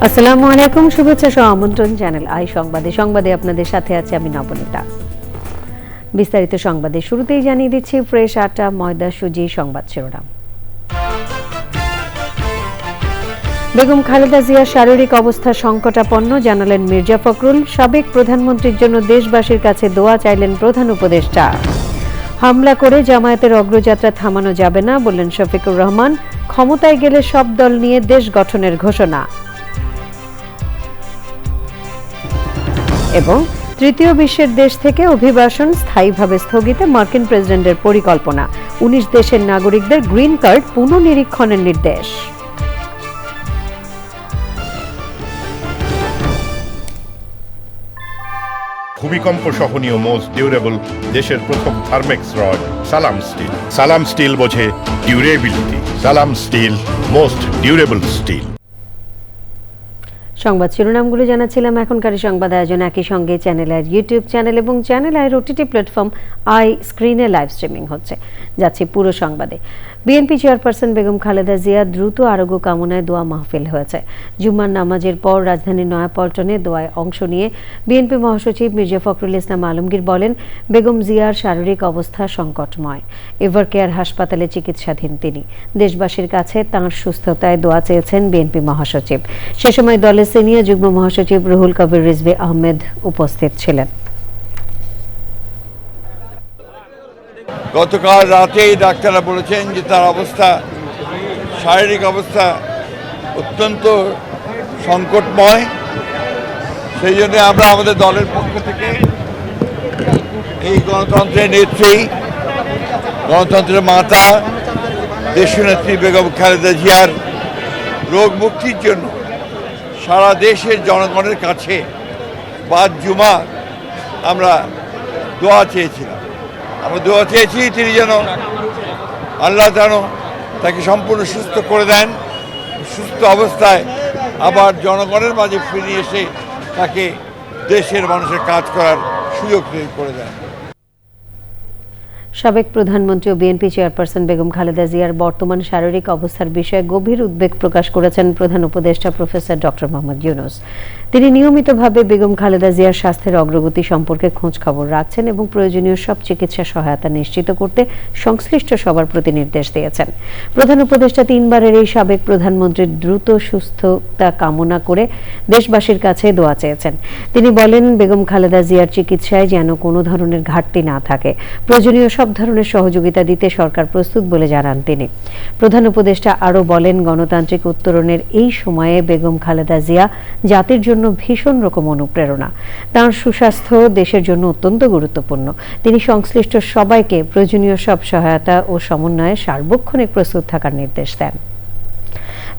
আসসালামু আলাইকুম, শুভেচ্ছা সহ আমন্ত্রণ চ্যানেল আই সংবাদে আপনাদের সাথে আছে আমি নবনীতা। বিস্তারিত সংবাদে শুরুতেই জানিয়ে দিচ্ছি ফ্রেশ আটা, ময়দা, সুজি সংবাদ শিরোনাম। বেগম খালেদা জিয়ার শারীরিক অবস্থা সংকটাপন্ন জানালেন মির্জা ফখরুল। সাবেক প্রধানমন্ত্রীর জন্য দেশবাসীর কাছে দোয়া চাইলেন প্রধান উপদেষ্টা। হামলা করে জামায়াতের অগ্রযাত্রা থামানো যাবে না বললেন শফিকুর রহমান। ক্ষমতায় গেলে সব দল নিয়ে দেশ গঠনের ঘোষণা। এবং তৃতীয় বিশ্বের দেশ থেকে অভিবাসন স্থায়ীভাবে স্থগিতে মার্কিন প্রেসিডেন্টের পরিকল্পনা। 19 দেশের নাগরিকদের গ্রিন কার্ড পুনঃনিরীক্ষণের নির্দেশ। ভূমিকম্প সহনীয় মোস্ট ডিউরেবল দেশের প্রথম থার্মেক্স রড সালাম স্টিল। সালাম স্টিল বোঝে ডিউরেবিলিটি। সালাম স্টিল, মোস্ট ডিউরেবল স্টিল। সংবাদ শিরোনামগুলো জানাচ্ছিলাম। এখনকার সংবাদ আয়োজন একই সঙ্গে চ্যানেল আইয়ের ইউটিউব চ্যানেল এবং চ্যানেল আইয়ের ওটিটি প্ল্যাটফর্ম আই স্ক্রিনে লাইভ স্ট্রিমিং হচ্ছে। যাচ্ছি পুরো সংবাদে। বিএনপি চেয়ারপারসন বেগম খালেদা জিয়া দ্রুত আরোগ্য কামনায় দোয়া মাহফিল হয়েছে। জুম্মার নামাজের পর রাজধানীর নয়াপল্টনে দোয়ায় অংশ নিয়ে বিএনপি মহাসচিব মির্জা ফখরুল ইসলাম আলমগীর বলেন, বেগম জিয়ার শারীরিক অবস্থা সংকটময়। এভারকেয়ার হাসপাতালে চিকিৎসাধীন তিনি। দেশবাসীর কাছে তাঁর সুস্থতায় দোয়া চেয়েছেন বিএনপি মহাসচিব। সে সময় দলের সিনিয়র যুগ্ম মহাসচিব রুহুল কবির রিজভী আহমেদ উপস্থিত ছিলেন। গতকাল রাতেই ডাক্তাররা বলেছেন যে তার অবস্থা, শারীরিক অবস্থা অত্যন্ত সংকটময়। সেই জন্য আমরা আমাদের দলের পক্ষ থেকে এই গণতন্ত্রের নেত্রী, গণতন্ত্রের মাতা, দেশনেত্রী বেগম খালেদা জিয়ার রোগ মুক্তির জন্য সারা দেশের জনগণের কাছে 5 জুমা আমরা দোয়া চেয়েছিলাম। আমরা দোয়া চেয়েছি তিনি যেন আল্লাহ তাকে সম্পূর্ণ সুস্থ করে দেন, সুস্থ অবস্থায় আবার জনগণের মাঝে ফিরে এসে তাকে দেশের মানুষের কাজ করার সুযোগ করে দেন। সাবেক প্রধানমন্ত্রী ও বিএনপি চেয়ারপারসন বেগম খালেদা জিয়ার বর্তমান শারীরিক অবস্থার বিষয়ে গভীর উদ্বেগ প্রকাশ করেছেন প্রধান উপদেষ্টা প্রফেসর ডক্টর মোহাম্মদ ইউনূস। তিনি নিয়মিতভাবে বেগম খালেদা জিয়ার স্বাস্থ্যের অগ্রগতি সম্পর্কে খোঁজ খবর রাখছেন এবং প্রয়োজনীয় সব চিকিৎসা সহায়তা নিশ্চিত করতে সংশ্লিষ্ট সবার প্রতি নির্দেশ দিয়েছেন। প্রধান উপদেষ্টা 3 বারের এই সাবেক প্রধানমন্ত্রীর দ্রুত সুস্থতা কামনা করে দেশবাসীর কাছে দোয়া চেয়েছেন। তিনি বলেন, বেগম খালেদা জিয়ার চিকিৎসায় যেন কোনো ধরনের ঘাটতি না থাকে। প্রয়োজনীয় সব ধরনের সহযোগিতা দিতে সরকার প্রস্তুত বলে জানান তিনি। প্রধান উপদেষ্টা আরও বলেন, গণতান্ত্রিক উত্তরণের এই সময়ে বেগম খালেদা জিয়া জাতির জন্য ভীষণ রকম অনুপ্রেরণা। তাঁর সুস্বাস্থ্য দেশের জন্য অত্যন্ত গুরুত্বপূর্ণ। তিনি সংশ্লিষ্ট সবাইকে প্রয়োজনীয় সব সহায়তা ও সমন্বয়ে সার্বক্ষণিক প্রস্তুত থাকার নির্দেশ দেন।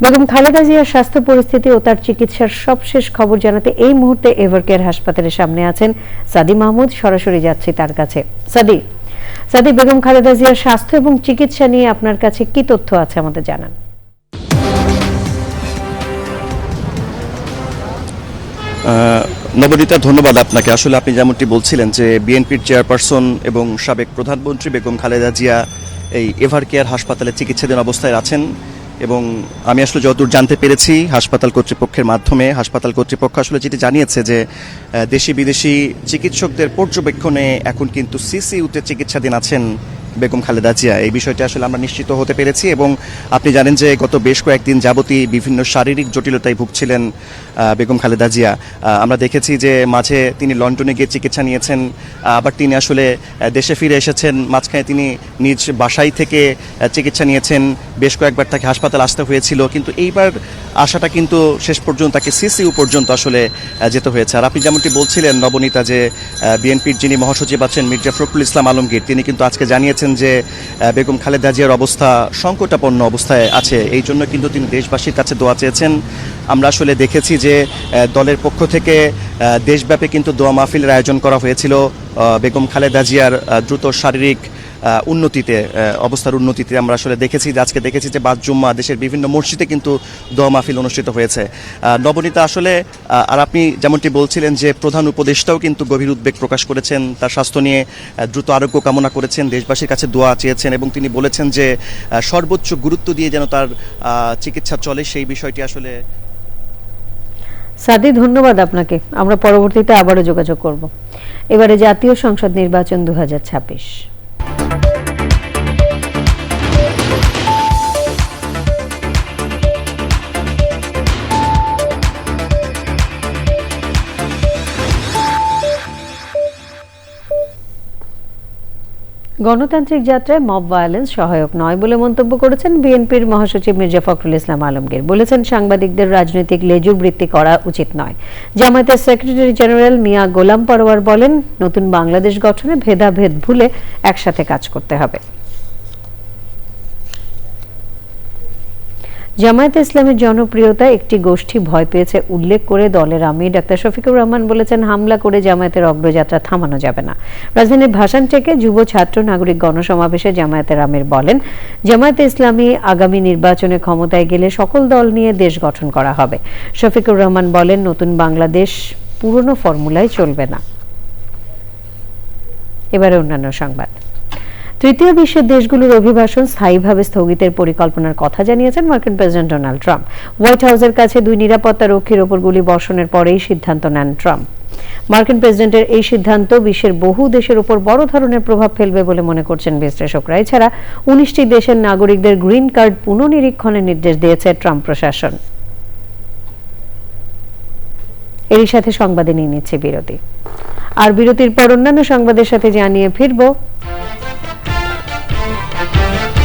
বেগম খালেদা জিয়ার স্বাস্থ্য পরিস্থিতি ও তার চিকিৎসার সবশেষ খবর জানাতে এই মুহূর্তে এভারকেয়ার হাসপাতালের সামনে আছেন সাদি মাহমুদ। সরাসরি যাচ্ছি তার কাছে। সাদি, বেগম খালেদা জিয়ার স্বাস্থ্য এবং চিকিৎসা নিয়ে আপনার কাছে কি তথ্য আছে আমাদের জানান। নবনীতা, ধন্যবাদ আপনাকে। আসলে আপনি যেমনটি বলছিলেন যে বিএনপির চেয়ারপারসন এবং সাবেক প্রধানমন্ত্রী বেগম খালেদা জিয়া এই এভারকেয়ার হাসপাতালে চিকিৎসাধীন অবস্থায় আছেন এবং আমি আসলে যতদূর জানতে পেরেছি হাসপাতাল কর্তৃপক্ষের মাধ্যমে, হাসপাতাল কর্তৃপক্ষ আসলে যেটি জানিয়েছে যে দেশি বিদেশি চিকিৎসকদের পর্যবেক্ষণে এখন কিন্তু সিসিইউতে চিকিৎসাধীন আছেন বেগম খালেদা জিয়া। এই বিষয়টি আসলে আমরা নিশ্চিত হতে পেরেছি এবং আপনি জানেন যে গত বেশ কয়েকদিন যাবতই বিভিন্ন শারীরিক জটিলতায় ভুগছিলেন বেগম খালেদা জিয়া। আমরা দেখেছি যে মাঝে তিনি লন্ডনে গিয়ে চিকিৎসা নিয়েছেন, আবার তিনি আসলে দেশে ফিরে এসেছেন। মাঝখানে তিনি নিজ বাসায় থেকে চিকিৎসা নিয়েছেন, বেশ কয়েকবার তাকে হাসপাতাল আসতে হয়েছিল, কিন্তু এইবার আসাটা কিন্তু শেষ পর্যন্ত তাকে সিসিইউ পর্যন্ত আসলে যেতে হয়েছে। আর আপনি যেমনটি বলছিলেন নবনীতা যে বিএনপির যিনি মহাসচিব আছেন মির্জা ফখরুল ইসলাম আলমগীর, তিনি কিন্তু আজকে জানিয়েছেন যে বেগম খালেদা জিয়ার অবস্থা সংকটাপন্ন অবস্থায় আছে। এই জন্য কিন্তু তিনি দেশবাসীর কাছে দোয়া চেয়েছেন। আমরা আসলে দেখেছি যে দলের পক্ষ থেকে দেশব্যাপী কিন্তু দোয়া মাহফিলের আয়োজন করা হয়েছিল বেগম খালেদা জিয়ার দ্রুত শারীরিক অবস্থার উন্নতিতে আমরা আসলে দেখেছি যে আজকে দেখেছি যে বাদ জুম্মা দেশের বিভিন্ন মসজিদে কিন্তু দোয়া মাহফিল অনুষ্ঠিত হয়েছে। নবনীতা আসলে আর আপনি যেমনটি বলছিলেন যে প্রধান উপদেষ্টাও কিন্তু গভীর উদ্বেগ প্রকাশ করেছেন, তার স্বাস্থ্য নিয়ে দ্রুত আরোগ্য কামনা করেছেন, দেশবাসীর কাছে দোয়া চেয়েছেন এবং তিনি বলেছেন যে সর্বোচ্চ গুরুত্ব দিয়ে যেন তার চিকিৎসা চলে সেই বিষয়টি আসলে। সাদি, ধন্যবাদ আপনাকে। আমরা পরবর্তীতে আবারও যোগাযোগ করব। এবারে জাতীয় সংসদ নির্বাচন 2026। গণতান্ত্রিক যাত্রায় মব ভায়োলেন্স সহায়ক নয় বলে মন্তব্য করেছেন বিএনপির মহাসচিব মির্জা ফখরুল ইসলাম আলমগীর। বলেছেন, সাংবাদিকদের রাজনৈতিক লেজুর বৃত্তি করা উচিত নয়। জামায়াতের সেক্রেটারি জেনারেল মিয়া গোলাম পরোয়ার বলেন, নতুন বাংলাদেশ গঠনে ভেদাভেদ ভুলে একসাথে কাজ করতে হবে। জামায়াতে ইসলামের জনপ্রিয়তা একটি গোষ্ঠী ভয় পেয়েছে উল্লেখ করে দলের আমির ডাক্তার শফিকুর রহমান বলেছেন, হামলা করে জামায়াতের অগ্রযাত্রা থামানো যাবে না। রাজধানীর ভাসানটেকে যুব ছাত্র নাগরিক গণসমাবেশে জামায়াতের আমির বলেন, জামায়াতে ইসলামী আগামী নির্বাচনে ক্ষমতায় গেলে সকল দল নিয়ে দেশ গঠন করা হবে। শফিকুর রহমান বলেন, নতুন বাংলাদেশ পুরনো ফর্মুলায় চলবে না। এবারে অন্যান্য সংবাদ। তৃতীয় বিশ্বের দেশগুলোর অভিবাসন স্থায়ীভাবে স্থগিতের পরিকল্পনার কথা জানিয়েছেন মার্কিন প্রেসিডেন্ট ডোনাল্ড ট্রাম্প। হোয়াইট হাউসের কাছে 2 নিরাপত্তা রক্ষীর ওপর গুলি বর্ষণের পরেই সিদ্ধান্ত নেন ট্রাম্প। মার্কিন প্রেসিডেন্টের এই সিদ্ধান্ত বিশ্বের বহু দেশের উপর বড় ধরনের প্রভাব ফেলবে বলে মনে করছেন বিশ্লেষকরা। এছাড়া 19টি দেশের নাগরিকদের গ্রিন কার্ড পুনঃনিরীক্ষণের নির্দেশ দিয়েছে ট্রাম্প প্রশাসন। এরই সাথে সংবাদে নিয়ে নিচ্ছে বিরতি। আর বিরতির পর অন্যান্য সংবাদের সাথে জানিয়ে ফিরব।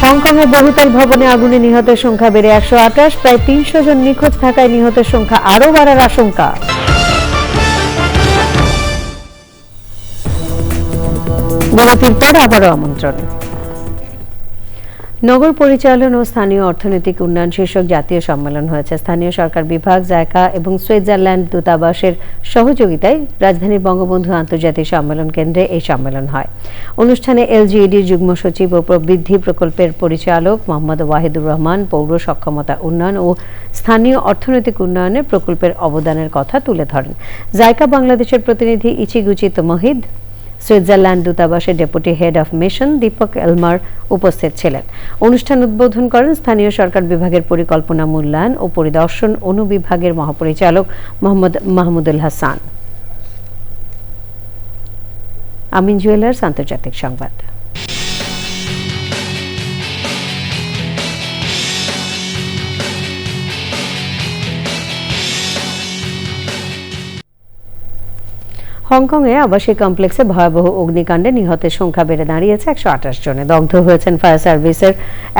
হংকংয়ে বহুতল ভবনে আগুনে নিহতের সংখ্যা বেড়ে 128, প্রায় 300 জন নিখোঁজ থাকায় নিহতের সংখ্যা আরও বাড়ার আশঙ্কা। বিরতির পর আবারও আমন্ত্রণ। নগর পরিচালন ও স্থানীয় অর্থনৈতিক উন্নয়ন শীর্ষক জাতীয় সম্মেলন হয়েছে। স্থানীয় সরকার বিভাগ, জায়কা এবং সুইজারল্যান্ড দূতাবাসের সহযোগিতায় রাজধানীর বঙ্গবন্ধু আন্তর্জাতিক সম্মেলন কেন্দ্রে এই সম্মেলন হয়। অনুষ্ঠানে এলজিইডির যুগ্ম সচিব ও প্রবৃদ্ধি প্রকল্পের পরিচালক মোহাম্মদ ওয়াহিদুর রহমান পৌর সক্ষমতা উন্নয়ন ও স্থানীয় অর্থনৈতিক উন্নয়নে প্রকল্পের অবদানের কথা তুলে ধরেন। জায়কা বাংলাদেশের প্রতিনিধি ইচিগুচি তমহিদ, সুইজারল্যান্ড দূতাবাসের deputy head of mission Deepak Elmer উপস্থিত ছিলেন। অনুষ্ঠান উদ্বোধন করেন স্থানীয় সরকার বিভাগের পরিকল্পনা মূল্যায়ন ও পরিদর্শন অনুবিভাগের মহাপরিচালক মোহাম্মদ মাহমুদুল হাসান। আমিন জুয়েলার্স আন্তর্জাতিক সংবাদ। হংকংয়ে আবাসিক কমপ্লেক্সে ভয়াবহ অগ্নিকাণ্ডে নিহতের সংখ্যা বেড়ে দাঁড়িয়েছে 128 জনে। দগ্ধ হয়েছেন ফায়ার সার্ভিসের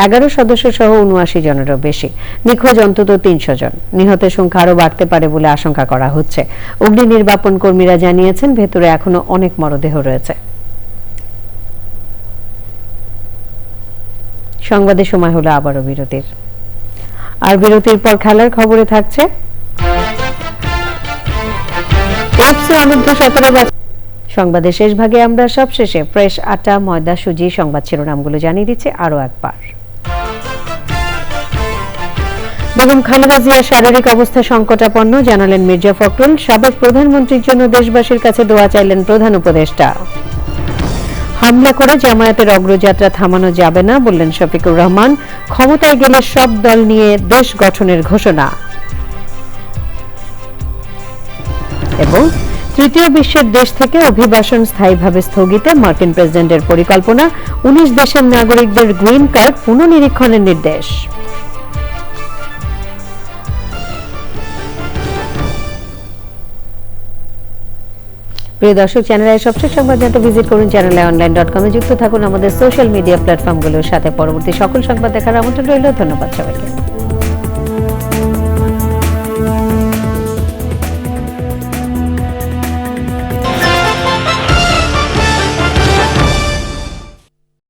11 সদস্য সহ 79 জনেরও বেশি। নিখোঁজ অন্তত 300 জন। নিহতের সংখ্যা আরও বাড়তে পারে বলে আশঙ্কা করা হচ্ছে। অগ্নি নির্বাপন কর্মীরা জানিয়েছেন, ভেতরে এখনো অনেক মরদেহ রয়েছে। সংবাদের সময় হলো আবারও বিরতির। আর বিরতির পর খেলার খবরে থাকছে সংবাদের শেষ ভাগে আমরা সবশেষে ফ্রেশ আটা, ময়দা, সুজি সংবাদ শিরোনামগুলো জানিয়ে দিচ্ছে আরো একবার। বেগম খালেদা জিয়ার শারীরিক অবস্থা সংকটাপন্ন, জানালেন মির্জা ফখরুল। সাবেক প্রধানমন্ত্রীর জন্য দেশবাসীর কাছে দোয়া চাইলেন প্রধান উপদেষ্টা। হামলা করে জামায়াতের অগ্রযাত্রা থামানো যাবে না, বললেন শফিকুর রহমান। ক্ষমতায় গেলে সব দল নিয়ে দেশ গঠনের ঘোষণা। এবং তৃতীয় বিশ্বের দেশ থেকে অভিবাসন স্থায়ীভাবে স্থগিতে মার্কিন প্রেসিডেন্টের পরিকল্পনা, 19 দেশের নাগরিকদের গ্রিন কার্ড পুনঃনিরীক্ষণের নির্দেশ। প্রিয় দর্শক, চ্যানেলের সবশেষ সংবাদ জানতে ভিজিট করুন channelonline.com-এ। যুক্ত থাকুন আমাদের সোশ্যাল মিডিয়া প্ল্যাটফর্মগুলোর সাথে। পরবর্তী সকল সংবাদ দেখার আমন্ত্রণ রইল। ধন্যবাদ সবাইকে।